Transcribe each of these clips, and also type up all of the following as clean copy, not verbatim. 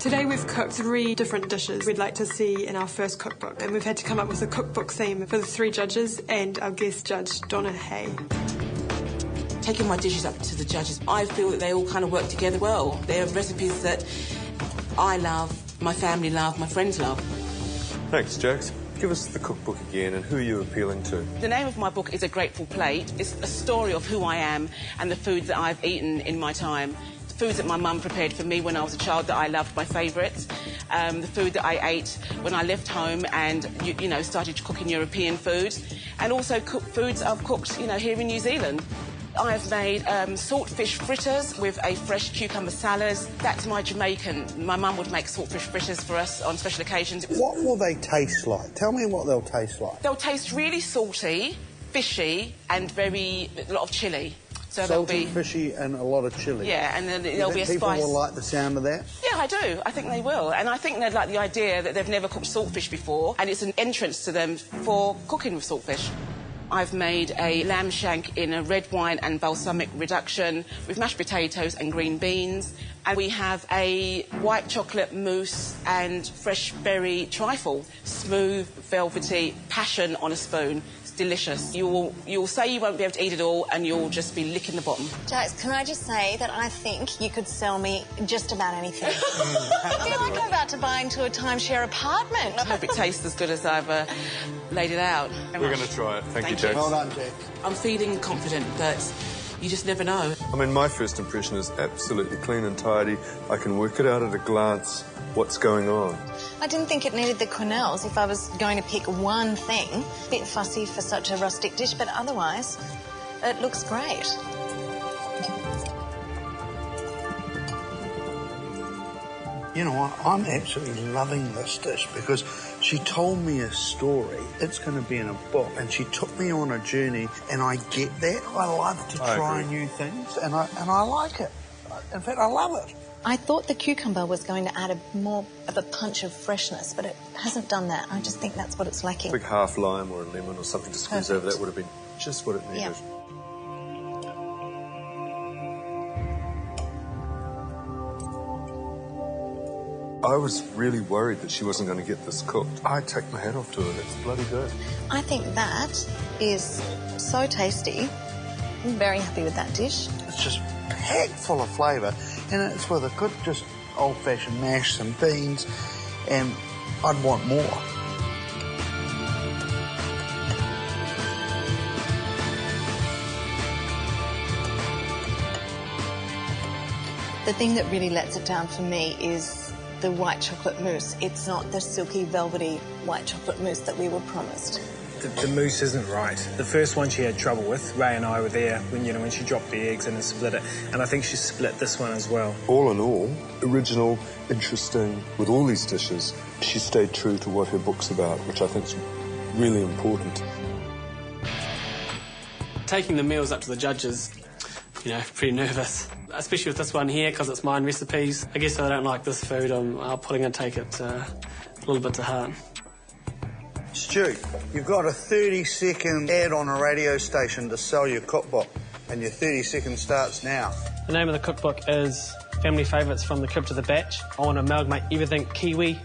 Today we've cooked 3 different dishes we'd like to see in our first cookbook, and we've had to come up with a cookbook theme for the 3 judges and our guest judge, Donna Hay. Taking my dishes up to the judges, I feel that they all kind of work together well. They're recipes that I love, my family love, my friends love. Thanks, Jax. Give us the cookbook again and who are you appealing to? The name of my book is A Grateful Plate. It's a story of who I am and the food that I've eaten in my time. The foods that my mum prepared for me when I was a child that I loved, my favourites. The food that I ate when I left home and, you know, started cooking European food. And also foods I've cooked, you know, here in New Zealand. I've made saltfish fritters with a fresh cucumber salad. That's my Jamaican. My mum would make saltfish fritters for us on special occasions. What will they taste like? Tell me what they'll taste like. They'll taste really salty, fishy, and a lot of chilli. So salty, fishy, and a lot of chilli. Yeah, and then there'll be a spice. People will like the sound of that? Yeah, I do. I think they will. And I think they'd like the idea that they've never cooked saltfish before, and it's an entrance to them for cooking with saltfish. I've made a lamb shank in a red wine and balsamic reduction with mashed potatoes and green beans. And we have a white chocolate mousse and fresh berry trifle. Smooth, velvety, passion on a spoon. It's delicious. You'll say you won't be able to eat it all and you'll just be licking the bottom. Jax, can I just say that I think you could sell me just about anything. I feel like I'm about to buy into a timeshare apartment. I hope it tastes as good as I've laid it out. We're going to try it. Thank you, Jax. Well done, Jax. I'm feeling confident, but you just never know. I mean, my first impression is absolutely clean and tidy. I can work it out at a glance what's going on. I didn't think it needed the quenelles if I was going to pick one thing. A bit fussy for such a rustic dish, but otherwise, it looks great. You know what? I'm absolutely loving this dish because she told me a story. It's going to be in a book, and she took me on a journey, and I get that. I love to try new things, and I like it. In fact, I love it. I thought the cucumber was going to add more of a punch of freshness, but it hasn't done that. I just think that's what it's lacking. A big half lime or a lemon or something to squeeze over, that would have been just what it needed. Yeah. I was really worried that she wasn't going to get this cooked. I take my hat off to her. It's bloody good. I think that is so tasty. I'm very happy with that dish. It's just packed full of flavour, and it's with a good, just old-fashioned mash, some beans, and I'd want more. The thing that really lets it down for me is the white chocolate mousse. It's not the silky, velvety white chocolate mousse that we were promised. The mousse isn't right. The first one she had trouble with. Ray and I were there when she dropped the eggs in and split it. And I think she split this one as well. All in all, original, interesting. With all these dishes, she stayed true to what her book's about, which I think is really important. Taking the meals up to the judges, you know, pretty nervous. Especially with this one here, because it's mine recipes. I guess if I don't like this food, I'm probably going to take it a little bit to heart. Stu, you've got a 30-second ad on a radio station to sell your cookbook, and your 30 seconds starts now. The name of the cookbook is Family Favourites from the Crib to the Batch. I want to amalgamate everything Kiwi,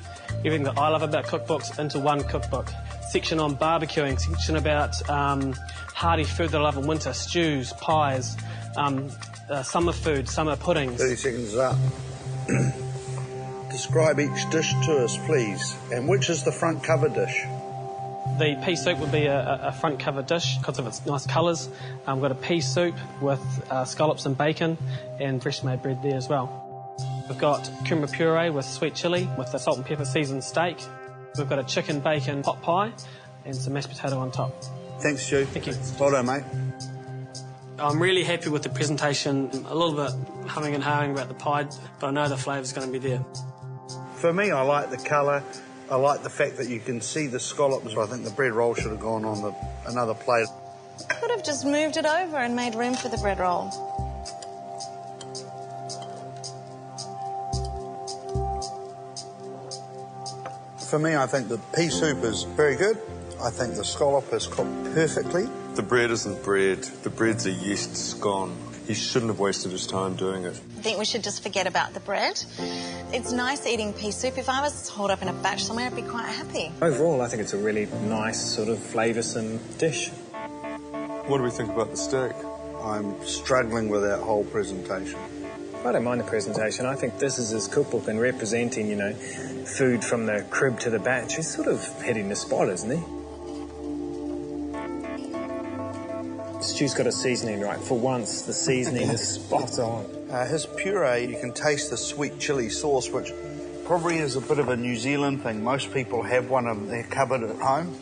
everything that I love about cookbooks into one cookbook. Section on barbecuing, section about hearty food that I love in winter, stews, pies, summer food, summer puddings. 30 seconds is up. Describe each dish to us, please. And which is the front cover dish? The pea soup would be a front cover dish because of its nice colours. We've got a pea soup with scallops and bacon and fresh made bread there as well. We've got cucumber puree with sweet chilli with the salt and pepper seasoned steak. We've got a chicken bacon pot pie and some mashed potato on top. Thanks, Stu. Thank you. Well done, mate. I'm really happy with the presentation. A little bit humming and hawing about the pie, but I know the flavour's going to be there. For me, I like the colour. I like the fact that you can see the scallops. I think the bread roll should have gone on another plate. Could have just moved it over and made room for the bread roll. For me, I think the pea soup is very good. I think the scallop is cooked perfectly. The bread isn't bread. The bread's a yeast scone. He shouldn't have wasted his time doing it. I think we should just forget about the bread. It's nice eating pea soup. If I was holed up in a batch somewhere, I'd be quite happy. Overall, I think it's a really nice, sort of flavoursome dish. What do we think about the steak? I'm struggling with that whole presentation. I don't mind the presentation. I think this is his cookbook and representing, you know, food from the crib to the batch. He's sort of hitting the spot, isn't he? The stew's got a seasoning right. For once, the seasoning is spot on. His puree, you can taste the sweet chilli sauce, which probably is a bit of a New Zealand thing. Most people have one in their cupboard at home,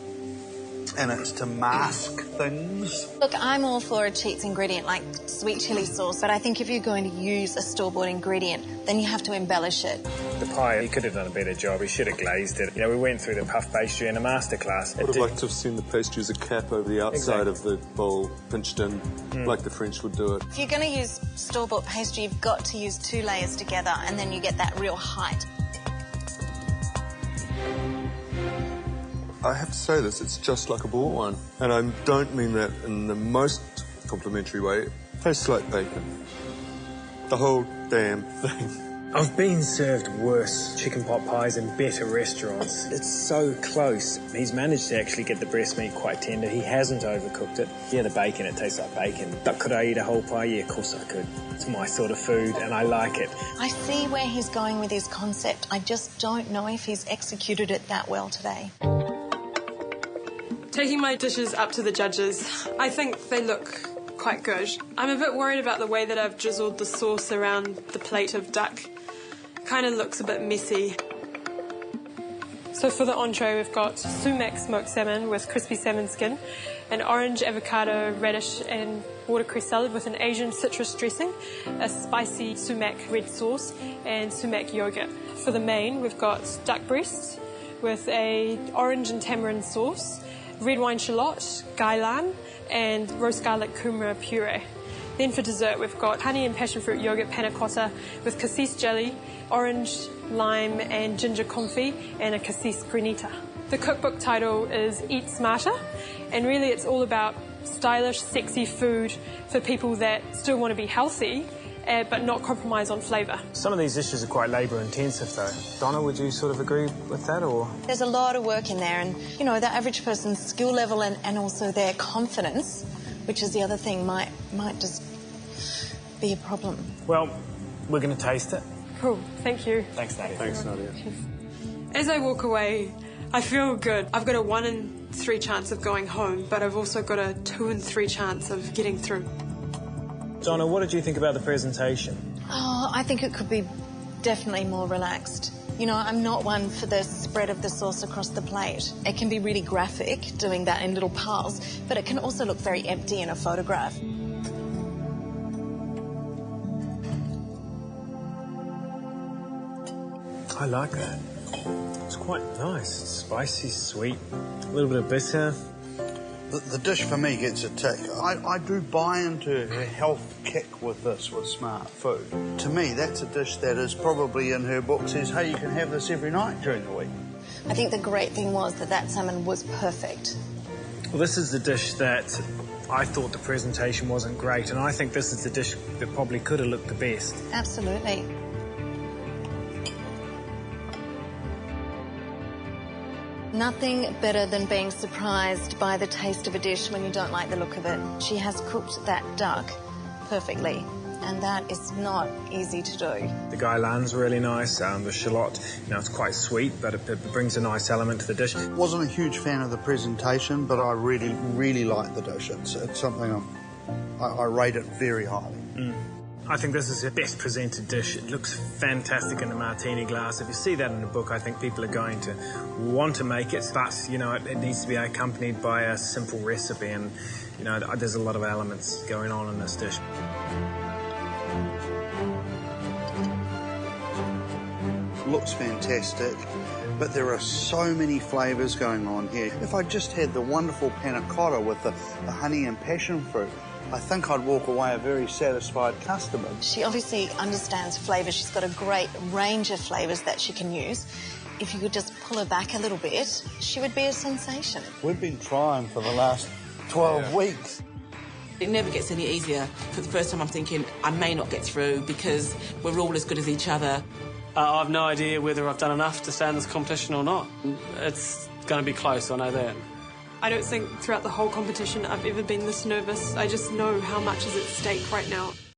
and it's to mask things. Look, I'm all for a cheats ingredient like sweet chilli sauce, but I think if you're going to use a store-bought ingredient, then you have to embellish it. The pie, he could have done a better job. He should have glazed it. You know, we went through the puff pastry in a masterclass. I would have liked to have seen the pastry as a cap over the outside of the bowl, pinched in, like the French would do it. If you're going to use store-bought pastry, you've got to use 2 layers together, and then you get that real height. I have to say this, it's just like a bought one. And I don't mean that in the most complimentary way. It tastes like bacon. The whole damn thing. I've been served worse chicken pot pies in better restaurants. It's so close. He's managed to actually get the breast meat quite tender. He hasn't overcooked it. Yeah, the bacon, it tastes like bacon. But could I eat a whole pie? Yeah, of course I could. It's my sort of food and I like it. I see where he's going with his concept. I just don't know if he's executed it that well today. Taking my dishes up to the judges, I think they look quite good. I'm a bit worried about the way that I've drizzled the sauce around the plate of duck. Kind of looks a bit messy. So for the entree, we've got sumac smoked salmon with crispy salmon skin, an orange, avocado, radish and watercress salad with an Asian citrus dressing, a spicy sumac red sauce and sumac yogurt. For the main, we've got duck breasts with a orange and tamarind sauce, red wine shallot, gailan and roast garlic kumara puree. Then for dessert, we've got honey and passion fruit yogurt panna cotta with cassis jelly, orange, lime and ginger confit, and a cassis granita. The cookbook title is Eat Smarter, and really it's all about stylish, sexy food for people that still want to be healthy, but not compromise on flavour. Some of these dishes are quite labour-intensive, though. Donna, would you sort of agree with that, or...? There's a lot of work in there, and, you know, the average person's skill level and also their confidence, which is the other thing, might just be a problem. Well, we're going to taste it. Cool, thank you. Thanks, Nadia. Thanks, Nadia. As I walk away, I feel good. I've got a 1 in 3 chance of going home, but I've also got a 2 in 3 chance of getting through. Donna, what did you think about the presentation? Oh, I think it could be definitely more relaxed. You know, I'm not one for the spread of the sauce across the plate. It can be really graphic, doing that in little piles, but it can also look very empty in a photograph. I like that. It's quite nice. It's spicy, sweet, a little bit of bitter. The dish for me gets a tick. I do buy into her health kick with this, with smart food. To me, that's a dish that is probably in her book says, hey, you can have this every night during the week. I think the great thing was that salmon was perfect. Well, this is the dish that I thought the presentation wasn't great, and I think this is the dish that probably could have looked the best. Absolutely. Nothing better than being surprised by the taste of a dish when you don't like the look of it. She has cooked that duck perfectly, and that is not easy to do. The gailan's really nice. The shallot, you know, it's quite sweet, but it brings a nice element to the dish. Wasn't a huge fan of the presentation, but I really, really like the dish. It's something I rate it very highly. I think this is the best presented dish. It looks fantastic in a martini glass. If you see that in a book, I think people are going to want to make it, but, you know, it needs to be accompanied by a simple recipe, and, you know, there's a lot of elements going on in this dish. Looks fantastic, but there are so many flavours going on here. If I just had the wonderful panna cotta with the honey and passion fruit, I think I'd walk away a very satisfied customer. She obviously understands flavour. She's got a great range of flavours that she can use. If you could just pull her back a little bit, she would be a sensation. We've been trying for the last 12 weeks. It never gets any easier. For the first time I'm thinking I may not get through because we're all as good as each other. I've no idea whether I've done enough to stay in this competition or not. It's going to be close, I know that. I don't think throughout the whole competition I've ever been this nervous. I just know how much is at stake right now.